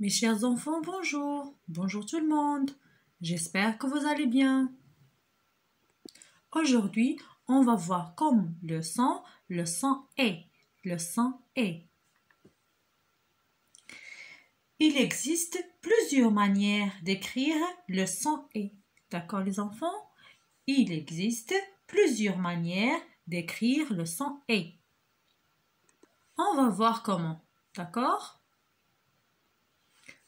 Mes chers enfants, bonjour. Bonjour tout le monde. J'espère que vous allez bien. Aujourd'hui, on va voir comme le son est. Le son est. Il existe plusieurs manières d'écrire le son est. D'accord les enfants? Il existe plusieurs manières d'écrire le son est. On va voir comment. D'accord?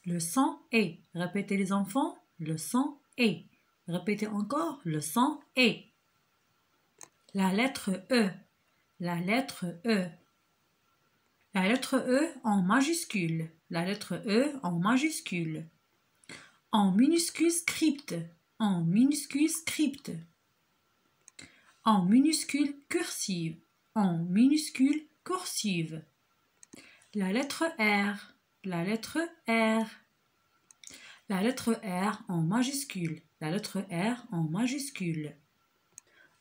Le son est. Répétez les enfants. Le son est. Répétez encore. Le son est. La lettre E. La lettre E. La lettre E en majuscule. La lettre E en majuscule. En minuscule script. En minuscule script. En minuscule cursive. En minuscule cursive. La lettre R. La lettre R. La lettre R en majuscule. La lettre R en majuscule.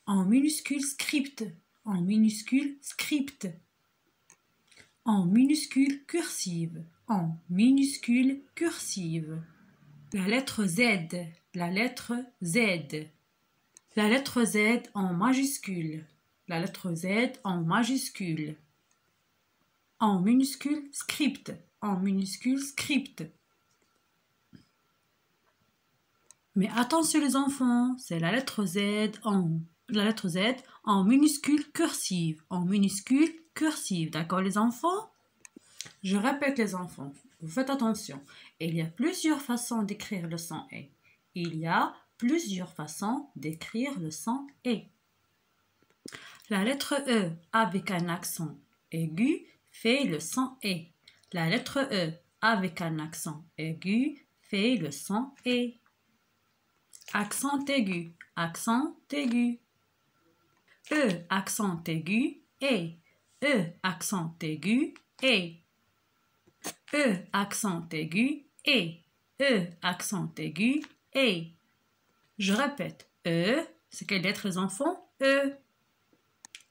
En minuscule script. En minuscule script. En minuscule cursive. En minuscule cursive. La lettre Z. La lettre Z. La lettre Z en majuscule. La lettre Z en majuscule. En minuscule script. En minuscule script. Mais attention les enfants, c'est la lettre Z en minuscule cursive. En minuscule cursive. D'accord les enfants? Je répète les enfants, vous faites attention. Il y a plusieurs façons d'écrire le son est. Il y a plusieurs façons d'écrire le son est. La lettre E avec un accent aigu fait le son est. La lettre E avec un accent aigu fait le son est. Accent aigu, accent aigu. E accent aigu est. E accent aigu est. E accent aigu et. E accent aigu et. Je répète. E, c'est quelle lettre les enfants? E.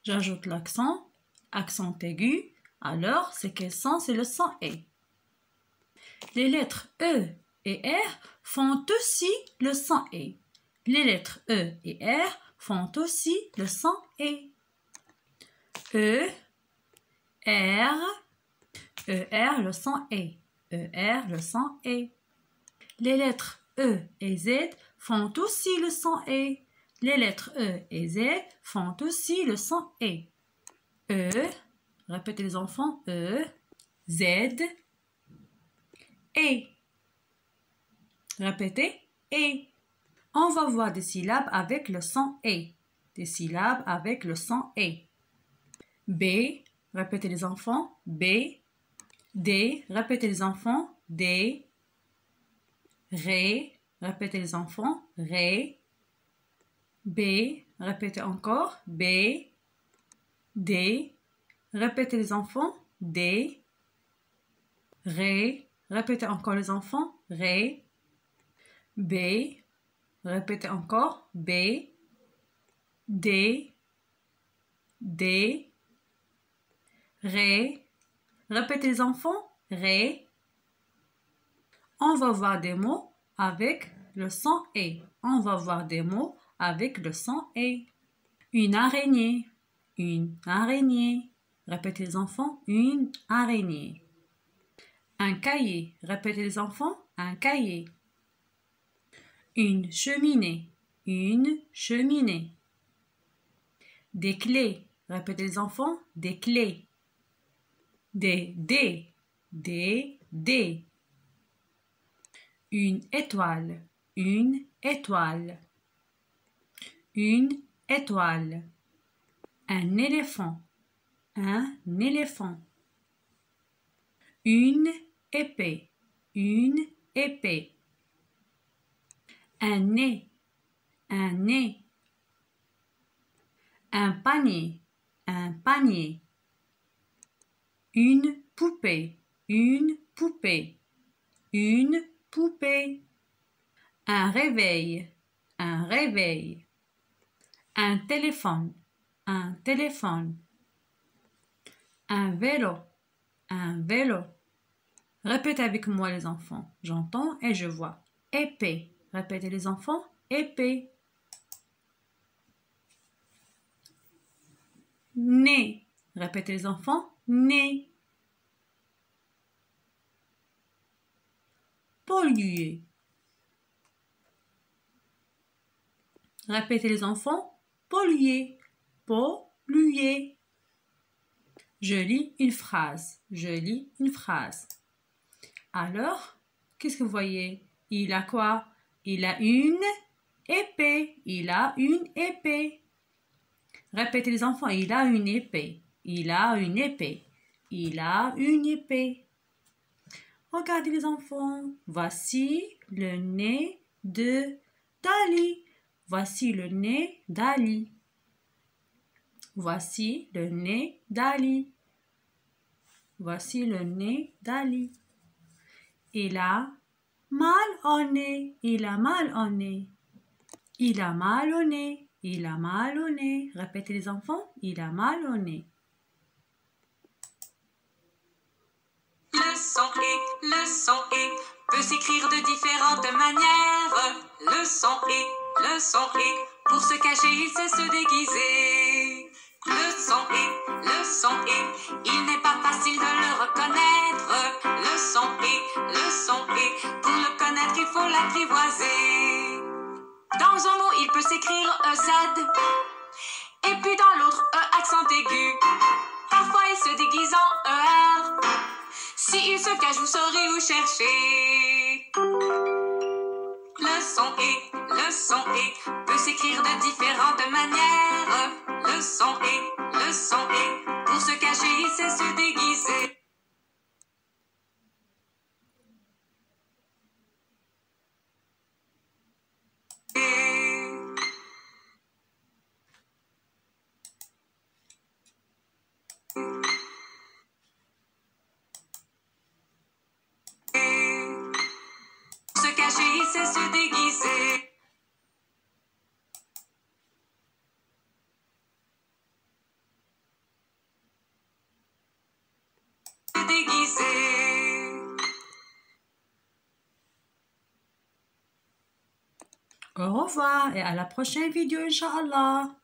J'ajoute l'accent, accent aigu. Alors, c'est quel son? C'est le son est. Les lettres E et R font aussi le son est. Les lettres E et R font aussi le son est. E, R, ER, le son est. ER, le son est. Les lettres E et Z font aussi le son est. Les lettres E et Z font aussi le son est. E, répétez les enfants, E, Z, et. Répétez, et. On va voir des syllabes avec le son est. Des syllabes avec le son est. B, répétez les enfants, B. D, répétez les enfants, D. Ré, répétez les enfants, Ré. B, répétez encore, B. D, répétez les enfants, D. Ré, répétez encore les enfants, Ré. B, répétez encore, B. D, D. Ré, répétez les enfants, Ré. On va voir des mots avec le son est. On va voir des mots avec le son est. Une araignée, une araignée. Répétez les enfants, une araignée. Un cahier, répétez les enfants, un cahier. Une cheminée, une cheminée. Des clés, répétez les enfants, des clés. Des dés. Une étoile, une étoile. Une étoile. Un éléphant, un éléphant. Une épée, une épée. Un nez, un nez. Un panier, un panier. Une poupée, une poupée. Une poupée. Un réveil, un réveil. Un téléphone, un téléphone. Un vélo, un vélo. Répétez avec moi les enfants. J'entends et je vois. Épée. Répétez les enfants. Épée. Nez. Répétez les enfants. Nez. Polluer. Répétez les enfants. Polluer. Polluer. Je lis une phrase. Je lis une phrase. Alors, qu'est-ce que vous voyez? Il a quoi? Il a une épée. Il a une épée. Répétez les enfants. Il a une épée. Il a une épée. Il a une épée. Regardez les enfants. Voici le nez de Dali. Voici le nez d'Ali. Voici le nez d'Ali. Voici le nez d'Ali. Il a mal au nez. Il a mal au nez. Il a mal au nez. Il a mal au nez. Répétez les enfants. Il a mal au nez. Le son et peut s'écrire de différentes manières. Le son et pour se cacher, il sait se déguiser. Le son et il n'est pas facile de le reconnaître. Le son et pour le connaître, il faut l'apprivoiser. Dans un mot, il peut s'écrire EZ, et puis dans l'autre, E accent aigu. Parfois, il se déguise en ER. S'il se cache, vous saurez où chercher. Le son et peut s'écrire de différentes manières. Le son et pour se cacher, il sait se déguiser. Se cacher, il sait se déguiser. Se déguiser. Au revoir et à la prochaine vidéo, Inch'Allah.